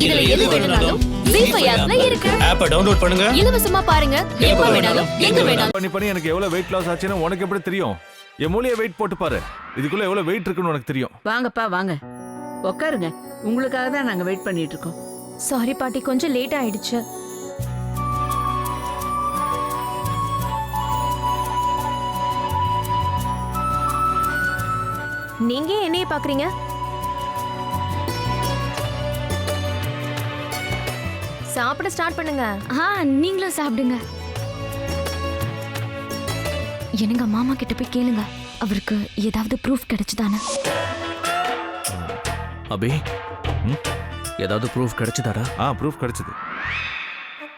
இதுல எது வேணும்னாலும் ZEE5 ஆப்ல இருக்கு. ஆப்பை டவுன்லோட் பண்ணுங்க. இலவசமா பாருங்க. எப்ப வேணாலும் எங்க வேணாலும். பண்ணி எனக்கு எவ்வளவு வெயிட் லாஸ் ஆச்சுன்னு உனக்கு எப்படி தெரியும்? என் மூளையை வெயிட் போட்டு பாரு. இதுக்குள்ள எவ்வளவு வெயிட் இருக்குன்னு உனக்கு தெரியும். வாங்கப்பா வாங்க, உட்காருங்க. உங்களுக்காக தான் நாங்க வெயிட் பண்ணிட்டு இருக்கோம். சாரி பாட்டி, கொஞ்சம் லேட் ஆயிடுச்சு. நீங்க என்னைய பாக்குறீங்க? சாப்பிட ஸ்டார்ட் பண்ணுங்க. நீங்களும் சாப்பிடுங்க. என்னங்க மாமா கிட்ட போய் கேளுங்க, அவருக்கு ஏதாவது ப்ரூஃப் கிடைச்சுதானே? அபி, ஏதாவது ப்ரூஃப் கிடைச்சதாடா? ப்ரூஃப் கிடைச்சது.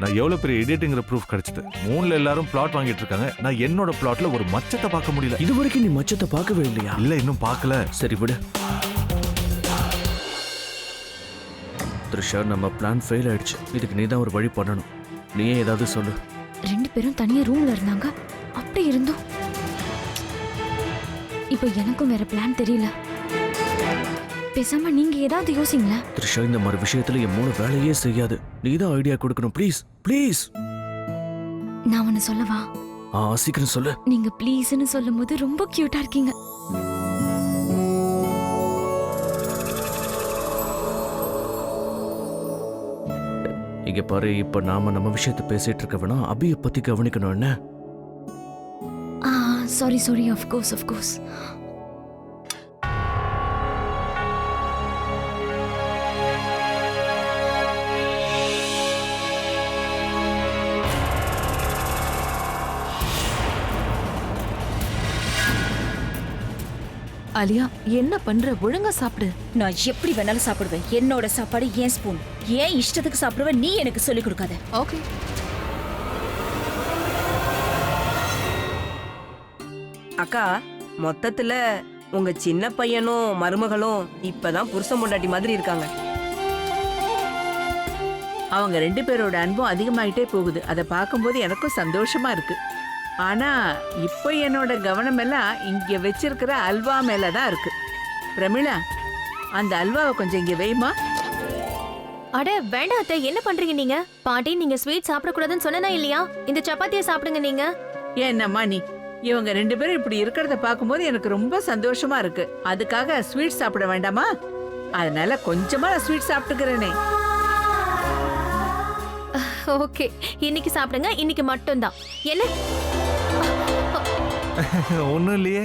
நான் எவ்வளவு பெரிய இடியட்ங்கிற ப்ரூஃப் கிடைச்சது. மூணுல எல்லாரும் பிளாட் வாங்கிட்டு இருக்காங்க. நான் என்னோட பிளாட்ல ஒரு மச்சத்தை பார்க்க முடியல. இது வரைக்கும் நீ மச்சத்தை பார்க்கவே இல்லையா? இல்ல, இன்னும் பார்க்கல. சரி விடு. த்ரிஷா, நம்ம பிளான் ஃபெயில் ஆயிடுச்சு. இதுக்கு நீ தான் ஒரு வழி பண்ணணும். நீயே ஏதாவது சொல்லு. 2 பேரும் தனியா ரூம்ல இருந்தாங்க, அப்படி இருந்தோம். இப்போ எனக்கும் வேற பிளான் தெரியல. பேசாம நீங்க ஏதாவது யோசிங்களா? த்ரிஷா, இந்த மாதிரி விஷயத்துல என் மூணு வேலையே செய்யாது. நீ தான் ஐடியா கொடுக்கணும். Please please. நான் ஒன்னு சொல்லவா? சீக்கிரம் சொல்லு. நீங்க ப்ளீஸ்னு சொல்லும் போது ரொம்ப கியூட்டா இருக்கீங்க. இங்க பாரு, இப்ப நாம நம்ம விஷயத்த பேசிட்டு இருக்க வேணா, அபிய பத்தி கவனிக்கணும். என்ன? Sorry, of course. அலியா, என்ன பண்ற? ஒழுங்கா சாப்பிடு. நான் எப்படி வேணாலும் சாப்பிடுவேன். என்னோட சாப்பாடு ஏன் ஸ்பூன். ஏன் இஷ்டத்துக்கு சாப்பிடுவேன். நீ எனக்கு சொல்லி கொடுக்காத. ஓகே. அக்கா, மொத்தத்துல உங்க சின்ன பையனும் மருமகளும் இப்பதான் புருஷன் பொண்டாட்டி மாதிரி இருக்காங்க. அவங்க 2 பேரோட அன்பும் அதிகமாயிட்டே போகுது. அதை பார்க்கும்போது எனக்கும் சந்தோஷமா இருக்கு. ஆனா இப்போ என்னோட கவனம் எல்லாம் இங்க வச்சிருக்கிற அல்வா மேலதான் இருக்கு. பிரமிளா, அந்த அல்வாவை கொஞ்சம் இங்க வைமா. அட வேண்டாம் அத்தை, என்ன பண்றீங்க நீங்க? பாட்டி, நீங்க ஸ்வீட் சாப்பிடக்கூடாதுன்னு சொன்னா இல்லையா? இந்த சப்பாத்தியை சாப்பிடுங்க நீங்க. என்னம்மா நீ? இவங்க 2 பேரும் இப்படி இருக்கிறத பார்க்கும்போது எனக்கு ரொம்ப சந்தோஷமா இருக்கு. அதுக்காக ஸ்வீட் சாப்பிட வேண்டாமா? அதனால கொஞ்சமா நான் ஸ்வீட் சாப்பிட்டுக்கிறேனே. ஓகே, இன்னைக்கு சாப்பிடுங்க. இன்னைக்கு மட்டும்தான். என்ன? ஒண்ணும் இல்லையே.